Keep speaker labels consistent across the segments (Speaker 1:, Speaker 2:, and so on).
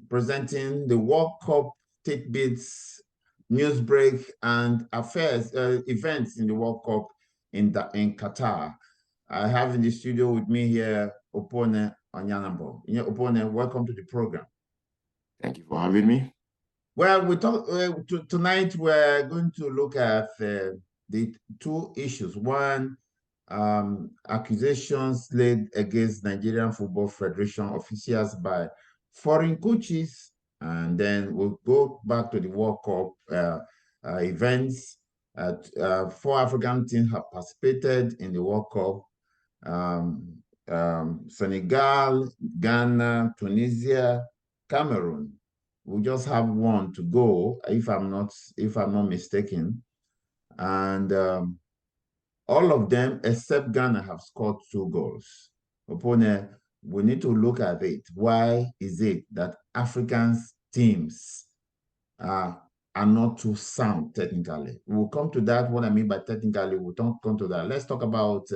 Speaker 1: presenting the World Cup tidbits, news break, and affairs events in the World Cup in Qatar. I have in the studio with me here Opone Onyanambo. Opone, welcome to the program.
Speaker 2: Thank you for having me.
Speaker 1: Well, we talk tonight. We're going to look at the two issues. One, accusations laid against Nigerian Football Federation officials by foreign coaches, and then we'll go back to the World Cup events. 4 African teams have participated in the World Cup. Senegal, Ghana, Tunisia, Cameroon. We just have one to go, if I'm not mistaken, and all of them except Ghana have scored 2 goals. Opponent, we need to look at it. Why is it that African teams are not too sound technically? We'll come to that. What I mean by technically, we'll come to that. Let's talk about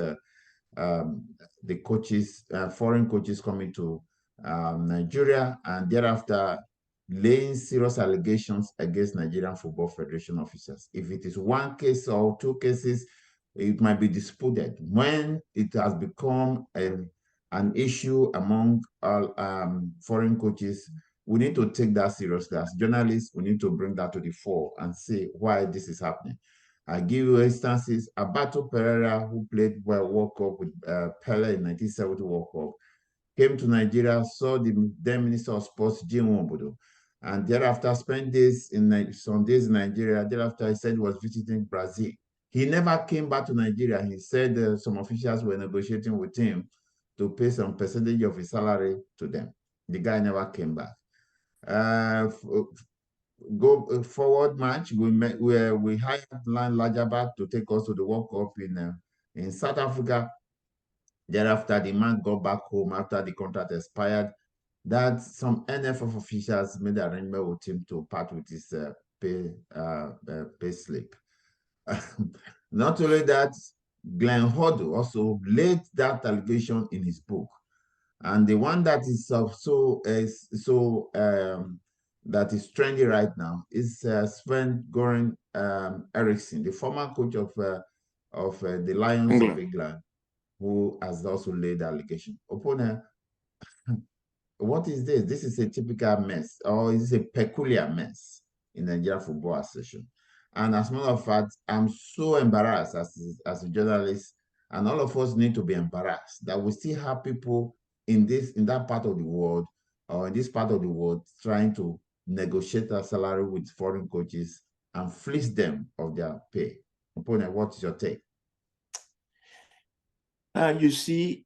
Speaker 1: the coaches, foreign coaches coming to Nigeria, and thereafter laying serious allegations against Nigerian Football Federation officers. If it is 1 case or 2 cases, it might be disputed. When it has become an issue among all foreign coaches, we need to take that seriously. As journalists, we need to bring that to the fore and see why this is happening. I give you instances. Abato Pereira, who played World Cup with Pele in 1970 World Cup, came to Nigeria, saw the then Minister of Sports, Jim Wombodo, and thereafter spent some days in Nigeria. Thereafter, he said he was visiting Brazil. He never came back to Nigeria. He said some officials were negotiating with him to pay some percentage of his salary to them. The guy never came back. Go forward match, we hired Lan Lajabak to take us to the World Cup in South Africa. Thereafter, the man got back home after the contract expired. That some NFF officials made an arrangement with him to part with his pay slip. Not only that, Glenn Hoddle also laid that allegation in his book, and the one that is that is trendy right now is Sven-Göran Eriksson, the former coach of the Lions of England, who has also laid the allegation. Opponent, what is this? This is a typical mess, or is it a peculiar mess in the Nigeria Football Association? And as a matter of fact, I'm so embarrassed as a journalist, and all of us need to be embarrassed that we still have people in that part of the world, or in this part of the world, trying to negotiate a salary with foreign coaches and fleece them of their pay. Opponent, what is your take?
Speaker 2: You see,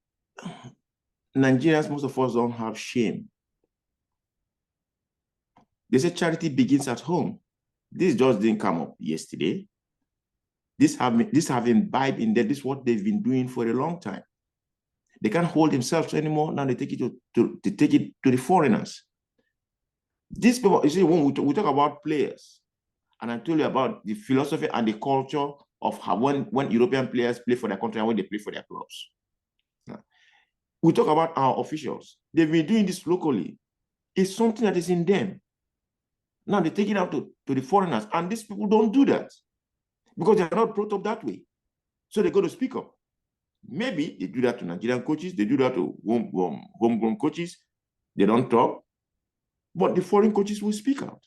Speaker 2: Nigerians, most of us don't have shame. They say charity begins at home. This just didn't come up yesterday. This have imbibed in there. This is what they've been doing for a long time. They can't hold themselves anymore. Now they take it to the foreigners. These people, you see, when we talk about players, and I told you about the philosophy and the culture of how when European players play for their country and when they play for their clubs. We talk about our officials. They've been doing this locally. It's something that is in them. Now they take it out to the foreigners, and these people don't do that because they are not brought up that way. So they go to speak up. Maybe they do that to Nigerian coaches, they do that to homegrown coaches. They don't talk, but the foreign coaches will speak out.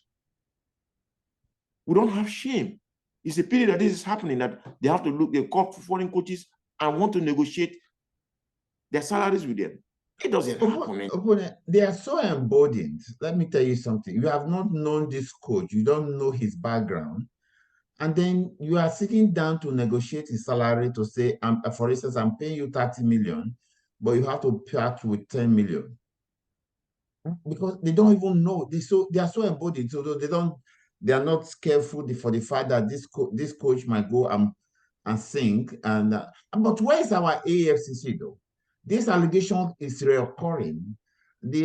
Speaker 2: We don't have shame. It's a pity that this is happening, that they have to look, they call for foreign coaches and want to negotiate their salaries with them. It doesn't happen.
Speaker 1: They are so emboldened. Let me tell you something. You have not known this coach. You don't know his background. And then you are sitting down to negotiate his salary to say, for instance, I'm paying you 30 million, but you have to part with 10 million. Because they don't even know. They are so embodied. So they are not careful for the fact that this coach might go and sink. But where is our AFCC though? This allegation is recurring. The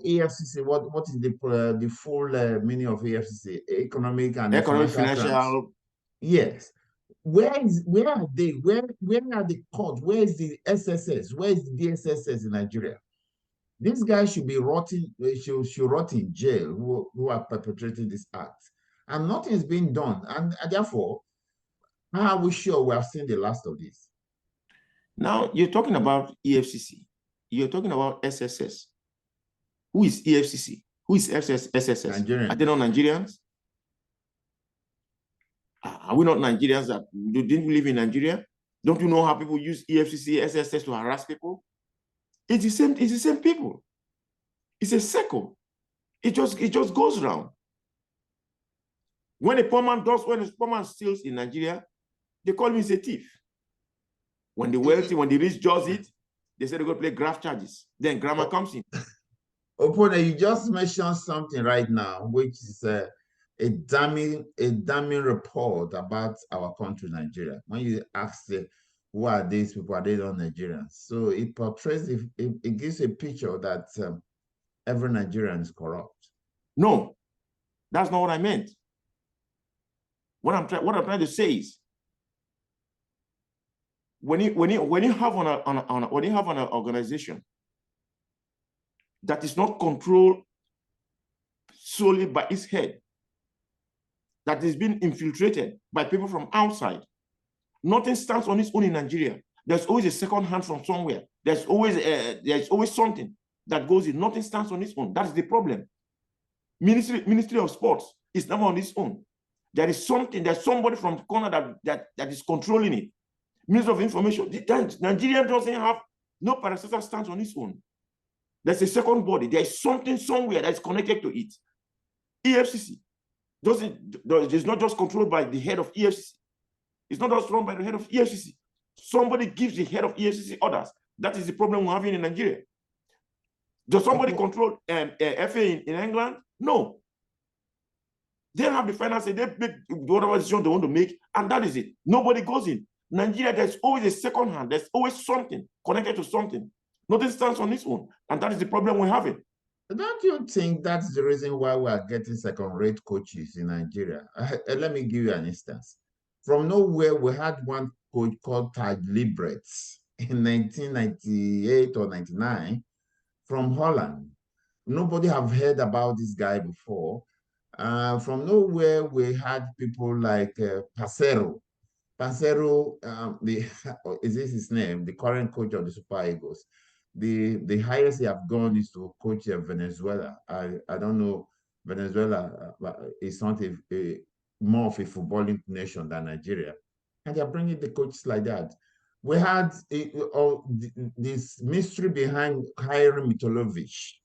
Speaker 1: AFCC, what is the full meaning of AFCC? Economic and financial. Yes. Where are they? Where are the courts? Where is the SSS? Where is the DSSS in Nigeria? These guys should be rotting, should rot in jail who are perpetrating this act. And nothing is being done. And therefore, how are we sure we have seen the last of this?
Speaker 2: Now, you're talking about EFCC. You're talking about SSS. Who is EFCC? Who is SSS?
Speaker 1: Nigerians.
Speaker 2: Are they not Nigerians? Are we not Nigerians that didn't live in Nigeria? Don't you know how people use EFCC, SSS to harass people? It's the same people. It's a circle. It just goes round. When a poor man steals in Nigeria, they call him a thief. When the wealthy, when the rich does it, they say they're going to play graft charges. Then grammar comes in.
Speaker 1: Opponent, you just mentioned something right now, which is a damning report about our country, Nigeria. When you ask who are these people, are they not Nigerians? So it portrays, it gives a picture that every Nigerian is corrupt.
Speaker 2: No, that's not what I meant. What I'm trying to say is, when you have an organization that is not controlled solely by its head, that is being infiltrated by people from outside, nothing stands on its own in Nigeria. There's always a second hand from somewhere. There's always something that goes in. Nothing stands on its own. That is the problem. Ministry of Sports is never on its own. There is something. There's somebody from the corner that is controlling it. Ministry of Information. Nigeria doesn't have no parastatal stands on its own. There's a second body. There is something somewhere that is connected to it. EFCC it's not just controlled by the head of EFCC. It's not just run by the head of EFCC. Somebody gives the head of EFCC orders. That is the problem we're having in Nigeria. Does somebody control FA in England? No. They have the finance, they make whatever decision they want to make, and that is it. Nobody goes in. Nigeria, there's always a second hand. There's always something connected to something. Nothing stands on its own, and that is the problem we're having.
Speaker 1: Don't you think that's the reason why we are getting second-rate coaches in Nigeria? Let me give you an instance. From nowhere, we had one coach called Taj Libretz in 1998 or 99 from Holland. Nobody have heard about this guy before. From nowhere, we had people like Pacero. Pacero, is this his name? The current coach of the Super Eagles. The highest he have gone is to coach Venezuela. I don't know. Venezuela is not more of a footballing nation than Nigeria, and they're bringing the coaches like that. We had this mystery behind hiring Mitrovic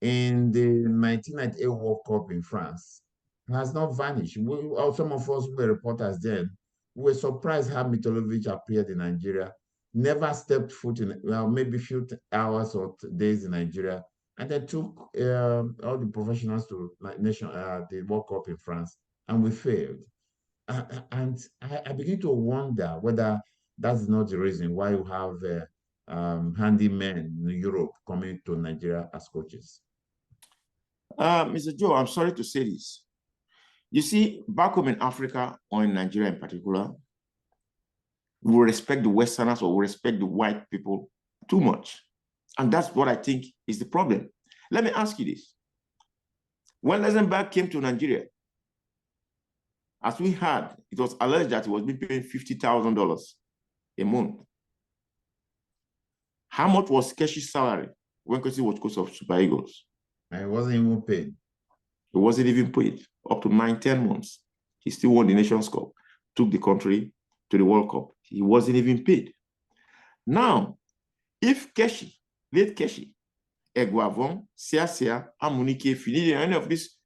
Speaker 1: in the 1998 World Cup in France. It has not vanished. Some of us were reporters then. We were surprised how Mitrovic appeared in Nigeria, never stepped foot in, well, maybe a few hours or days in Nigeria, and then took all the professionals to the World Cup in France, and we failed. And I begin to wonder whether that's not the reason why you have handymen in Europe coming to Nigeria as coaches.
Speaker 2: Mr. Joe, I'm sorry to say this. You see, back home in Africa, or in Nigeria in particular, we respect the Westerners or we respect the white people too much. And that's what I think is the problem. Let me ask you this. When Lesenberg came to Nigeria, as we heard, it was alleged that he was being paid $50,000 a month. How much was Keshi's salary when Keshi was coach of Super Eagles?
Speaker 1: And he wasn't even paid.
Speaker 2: He wasn't even paid. Up to 9-10 months. He still won the Nations Cup, took the country to the World Cup. He wasn't even paid. Now, if Keshi, late Keshi, Eguavon, Sia, Amunike, Finidi, any of these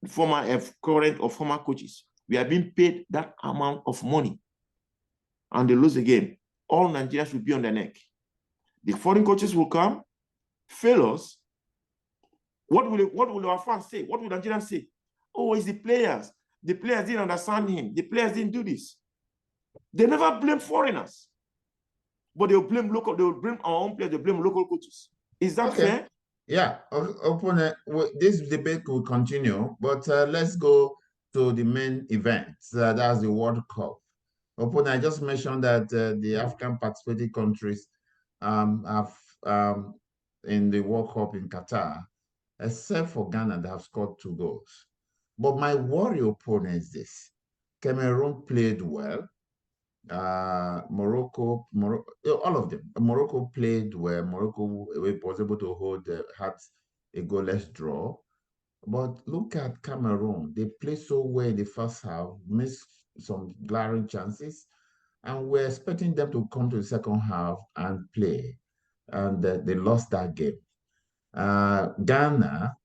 Speaker 2: former, current or former coaches, we are being paid that amount of money, and they lose the game, all Nigerians will be on their neck. The foreign coaches will come, fail us. What will our fans say? What will Nigerians say? Oh, it's the players. The players didn't understand him. The players didn't do this. They never blame foreigners, but they'll blame local. They will blame our own players. They blame local coaches. Is that fair?
Speaker 1: Yeah, opponent. This debate will continue, but let's go to the main event. That's the World Cup. Opponent, I just mentioned that the African participating countries have in the World Cup in Qatar, except for Ghana that have scored 2 goals. But my worry opponent is this. Cameroon played well. Morocco, all of them. Morocco played well. Morocco was able to had a goalless draw. But look at Cameroon. They played so well in the first half, missed some glaring chances, and we're expecting them to come to the second half and play. And they lost that game. Ghana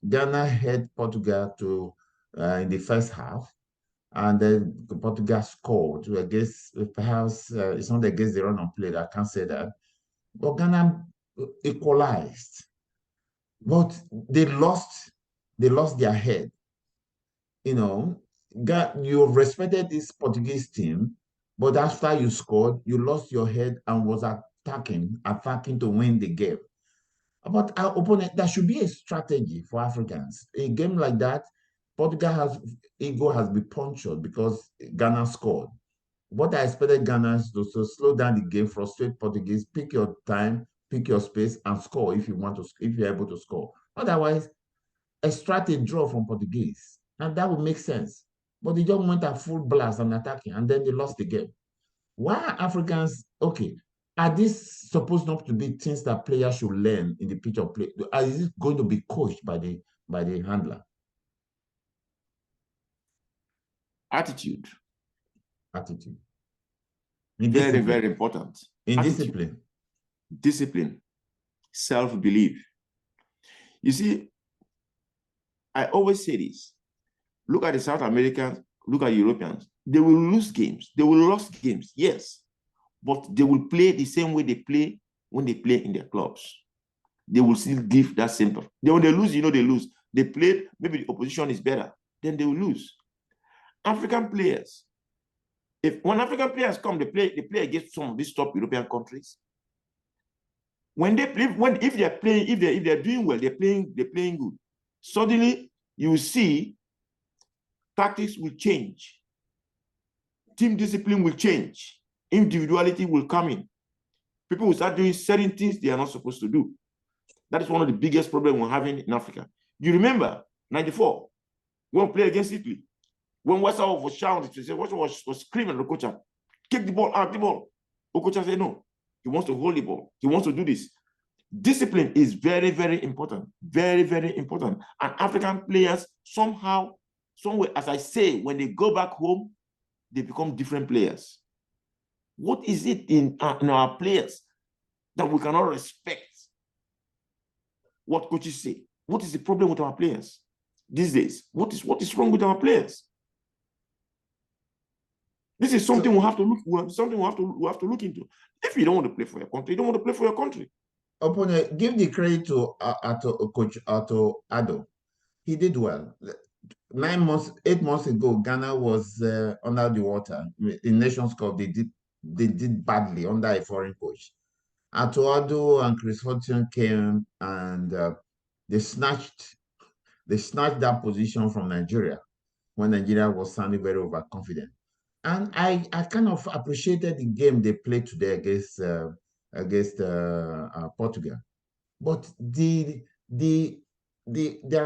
Speaker 1: had Portugal to in the first half, and then Portugal scored against, perhaps it's not against the run on play, I can't say that. But Ghana equalized. But they lost their head. You know, you respected this Portuguese team, but after you scored, you lost your head and was attacking to win the game. But our opponent, there should be a strategy for Africans. A game like that, Portugal ego has been punctured because Ghana scored. What I expected Ghana to so slow down the game, frustrate Portuguese, pick your time, pick your space, and score if you're able to score. Otherwise, extract a draw from Portuguese, and that would make sense. But they just went at full blast and attacking, and then they lost the game. Why are Africans okay? Are these supposed not to be things that players should learn in the pitch of play? Is it going to be coached by the handler?
Speaker 2: Attitude.
Speaker 1: Attitude.
Speaker 2: Very, very important.
Speaker 1: Indiscipline.
Speaker 2: Discipline. Self-belief. You see, I always say this. Look at the South Americans, look at Europeans. They will lose games. They will lose games, yes. But they will play the same way they play when they play in their clubs. They will still give that same. When they lose, they lose. They played, maybe the opposition is better, then they will lose. African players, when African players come, they play against some of these top European countries. When they play, if they're doing well, they're playing good. Suddenly, you will see tactics will change. Team discipline will change. Individuality will come in. People will start doing certain things they are not supposed to do. That is one of the biggest problems we're having in Africa. You remember, 94, when we played against Italy, when Western was shouting, Western was screaming at Okocha, kick the ball, out the ball. Okocha said no. He wants to hold the ball. He wants to do this. Discipline is very, very important. Very, very important. And African players, somehow, somewhere, as I say, when they go back home, they become different players. What is it in our players that we cannot respect what coaches say? What is the problem with our players these days? What is wrong with our players? This is something we have to look into. If you don't want to play for your country, you don't want to play for your country.
Speaker 1: Opponent, give the credit to Coach Addo. He did well. 8 months ago, Ghana was under the water in Nations Cup. They did badly under a foreign coach. Addo and Chris Hodgson came and they snatched that position from Nigeria when Nigeria was sounding very overconfident. And I kind of appreciated the game they played today against Portugal. But there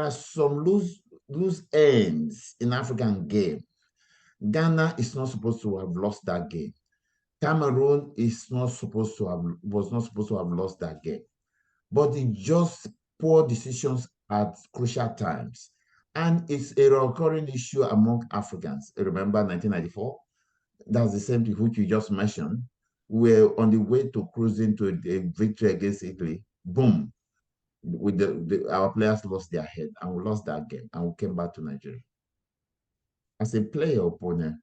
Speaker 1: are some loose ends in African game. Ghana is not supposed to have lost that game. Cameroon was not supposed to have lost that game. But it's just poor decisions at crucial times. And it's a recurring issue among Africans. Remember 1994? That's the same thing which you just mentioned. We're on the way to cruising to a victory against Italy. Boom. With our players lost their head and we lost that game and we came back to Nigeria. As a player opponent,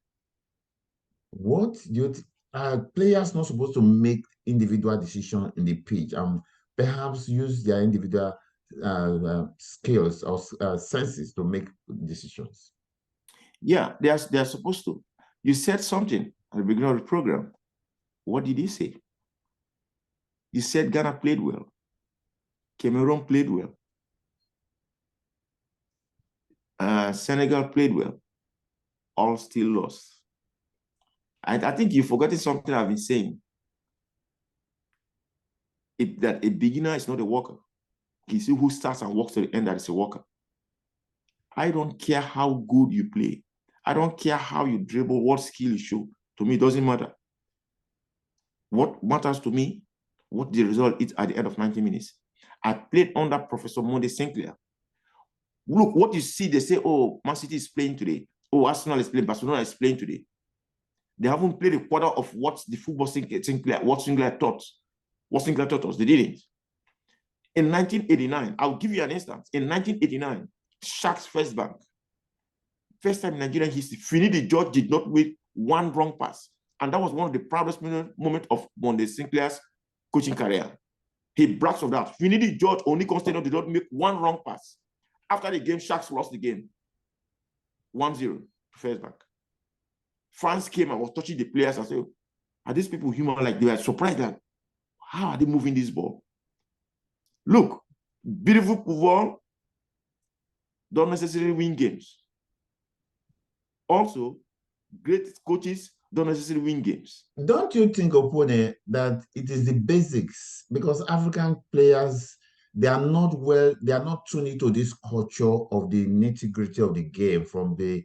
Speaker 1: what do you are players not supposed to make individual decisions in the pitch and perhaps use their individual skills or senses to make decisions?
Speaker 2: Yeah, they are supposed to. You said something at the beginning of the program. What did he say? He said Ghana played well. Cameroon played well. Senegal played well. All still lost. I think you've forgotten something I've been saying. That a beginner is not a worker. You see who starts and walks to the end that is a worker. I don't care how good you play. I don't care how you dribble, what skill you show. To me, it doesn't matter. What matters to me, what the result is at the end of 90 minutes. I played under Professor Monday Sinclair. Look, what you see, they say, oh, Man City is playing today. Oh, Arsenal is playing, Barcelona is playing today. They haven't played a quarter of what the football Sinclair, what Sinclair taught us. They didn't. In 1989, I'll give you an instance. In 1989, Sharks First Bank, first time in Nigerian history, Finidi George did not make one wrong pass. And that was one of the proudest moments of Monday Sinclair's coaching career. He brags of that. Finidi George only Constantino did not make one wrong pass. After the game, Sharks lost the game. 1-0 to First Bank. France came and was touching the players and said, are these people human? Like, they were surprised that, how are they moving this ball? Look, beautiful football don't necessarily win games. Also, great coaches don't necessarily win games.
Speaker 1: Don't you think, Opone, that it is the basics? Because African players, they are not tuned into this culture of the nitty-gritty of the game from a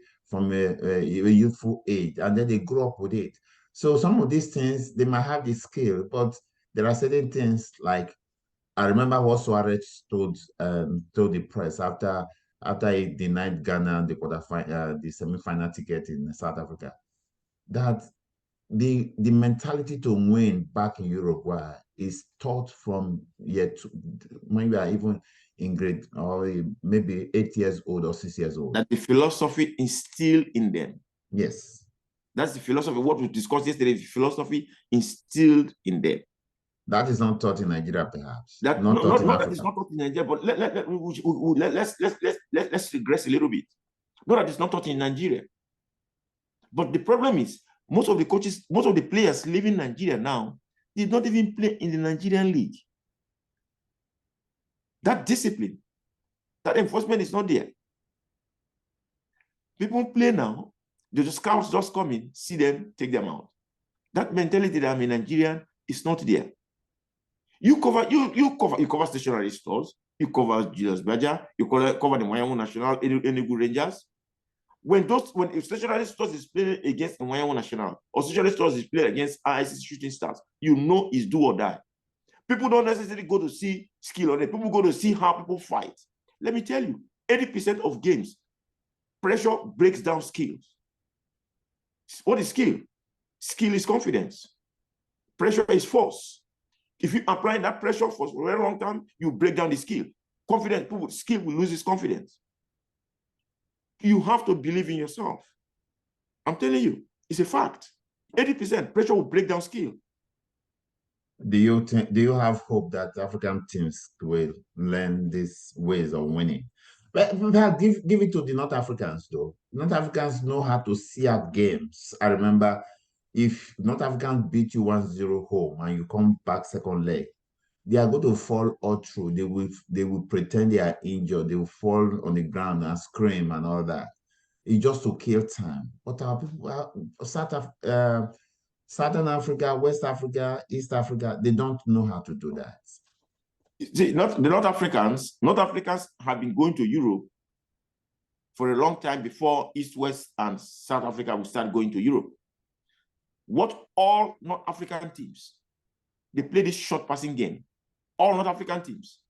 Speaker 1: youthful age, and then they grow up with it. So some of these things, they might have the skill, but there are certain things like, I remember what Suarez told the press after he denied Ghana the semi-final ticket in South Africa, that the mentality to win back in Europe is taught from when you are even in grade or maybe 8 years old or 6 years old.
Speaker 2: That the philosophy instilled in them.
Speaker 1: Yes.
Speaker 2: That's the philosophy. What we discussed yesterday, the philosophy instilled in them.
Speaker 1: That is not taught in Nigeria, perhaps.
Speaker 2: That
Speaker 1: not taught in Africa.
Speaker 2: That is not taught in Nigeria, but let's regress a little bit. No, that is not taught in Nigeria. But the problem is, most of the coaches, most of the players living in Nigeria now did not even play in the Nigerian league. That discipline, that enforcement is not there. People play now, the scouts just come in, see them, take them out. That mentality that I'm a Nigerian is not there. You cover stationary stores, you cover Julius Berger, you cover the Mwayangu National, Enugu Rangers. When stationary stores is playing against the Mwayangu National, or stationary stores is playing against IC Shooting Stars, you know it's do or die. People don't necessarily go to see skill on it. People go to see how people fight. Let me tell you, 80% of games, pressure breaks down skills. What is skill? Skill is confidence. Pressure is force. If you apply that pressure for a very long time, you break down the skill. Skill will lose its confidence. You have to believe in yourself. I'm telling you, it's a fact. 80% pressure will break down skill.
Speaker 1: Do you have hope that African teams will learn these ways of winning? But give it to the North Africans, though. North Africans know how to see out games. I remember, if North Africans beat you 1-0 home and you come back second leg, they are going to fall all through. They will pretend they are injured. They will fall on the ground and scream and all that. It's just to kill time. But our people, Southern Africa, West Africa, East Africa, they don't know how to do that.
Speaker 2: See, the North Africans have been going to Europe for a long time before East, West, and South Africa will start going to Europe. What all North African teams, they play this short passing game. All North African teams.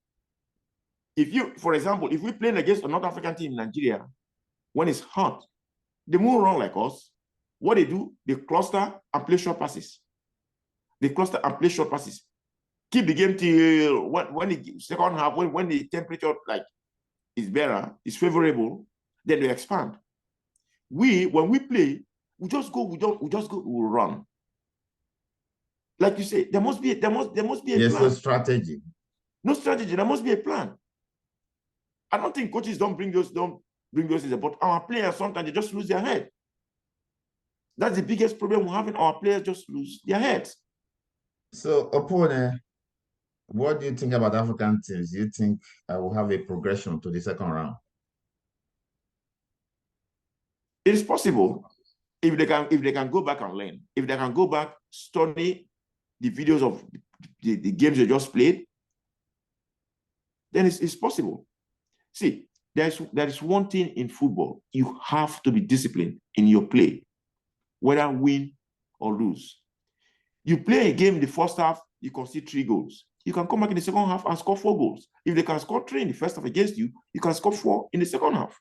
Speaker 2: For example, if we play against a North African team in Nigeria, when it's hot, they move around like us. What they do, they cluster and play short passes. Keep the game till when the second half, when the temperature is better, is favorable, then they expand. When we play, we just go, we run. Like you say, there must be a plan.
Speaker 1: There's no strategy.
Speaker 2: No strategy. There must be a plan. I don't think coaches don't bring those in, but our players sometimes they just lose their head. That's the biggest problem we're having. Our players just lose their heads.
Speaker 1: So, Opone, what do you think about African teams? Do you think I will have a progression to the second round?
Speaker 2: It is possible if they can go back and learn. If they can go back, study the videos of the games they just played, then it's possible. See, there is one thing in football. You have to be disciplined in your play, whether win or lose. You play a game in the first half, you concede 3 goals. You can come back in the second half and score 4 goals. If they can score 3 in the first half against you, you can score 4 in the second half.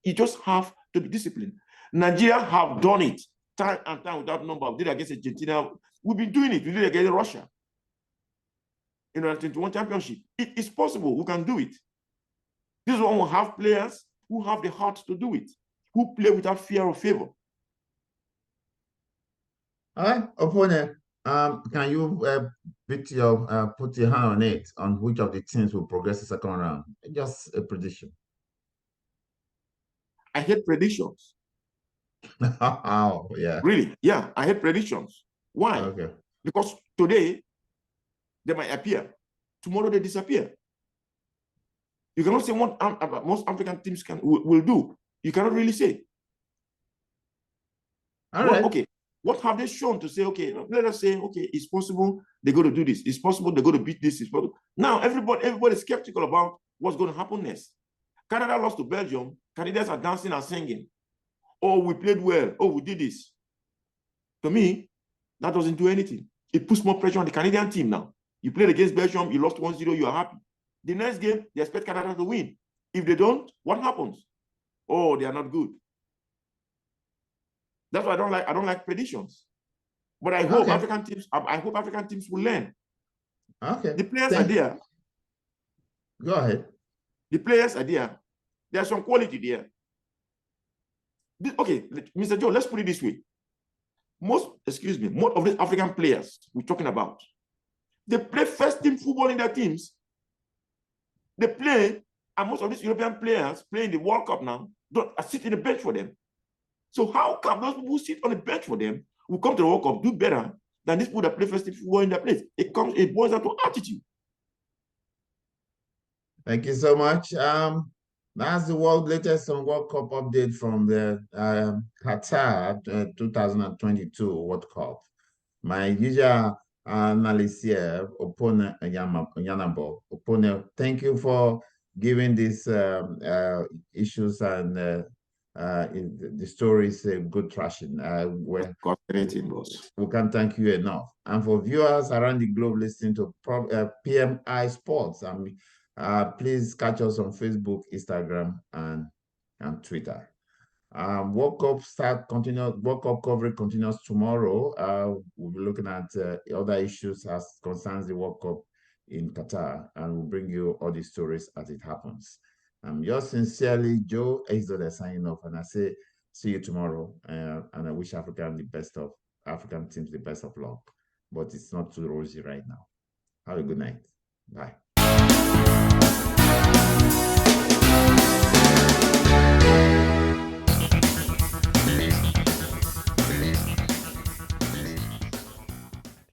Speaker 2: You just have to be disciplined. Nigeria have done it time and time without number. We did it against Argentina. We've been doing it. We did it against Russia. In the 21 championship. It is possible. We can do it. This one will have players who have the heart to do it, who play without fear or favor.
Speaker 1: All right, opponent. Can you put your hand on it on which of the teams will progress the second round? Just a prediction.
Speaker 2: I hate predictions.
Speaker 1: Oh, yeah.
Speaker 2: Really? Yeah, I hate predictions. Why?
Speaker 1: Okay.
Speaker 2: Because today they might appear, tomorrow they disappear. You cannot say what most African teams will do. You cannot really say.
Speaker 1: All right.
Speaker 2: Okay. What have they shown to say, okay, let us say, okay, it's possible they're going to do this. It's possible they're going to beat this. It's possible. Now, everybody's skeptical about what's going to happen next. Canada lost to Belgium. Canadians are dancing and singing. Oh, we played well. Oh, we did this. To me, that doesn't do anything. It puts more pressure on the Canadian team now. You played against Belgium, you lost 1-0, you are happy. The next game, they expect Canada to win. If they don't, what happens? Oh, they are not good. That's why I don't like predictions. But I hope African teams will learn.
Speaker 1: Okay.
Speaker 2: The players are there.
Speaker 1: Go ahead.
Speaker 2: The players are there. There's some quality there. Okay, Mr. Joe, let's put it this way. Most of the African players we're talking about, they play first team football in their teams. They play, and most of these European players playing the World Cup now don't sit in the bench for them. So how come those people who sit on the bench for them will come to the World Cup do better than these people that play first team football in their place? It boils down to attitude.
Speaker 1: Thank you so much. That's the latest World Cup update from the Qatar 2022 World Cup. My usual analyst here, opponent Yanabo. Opponent, thank you for giving these issues and the stories a good trashing. We can't thank you enough. And for viewers around the globe listening to PMI Sports, please catch us on Facebook, Instagram, and Twitter. World Cup coverage continues tomorrow. We'll be looking at other issues as concerns the World Cup in Qatar, and we'll bring you all the stories as it happens. Yours sincerely, Joe Ezode signing off, and I say see you tomorrow. And I wish African teams the best of luck, but it's not too rosy right now. Have a good night. Bye.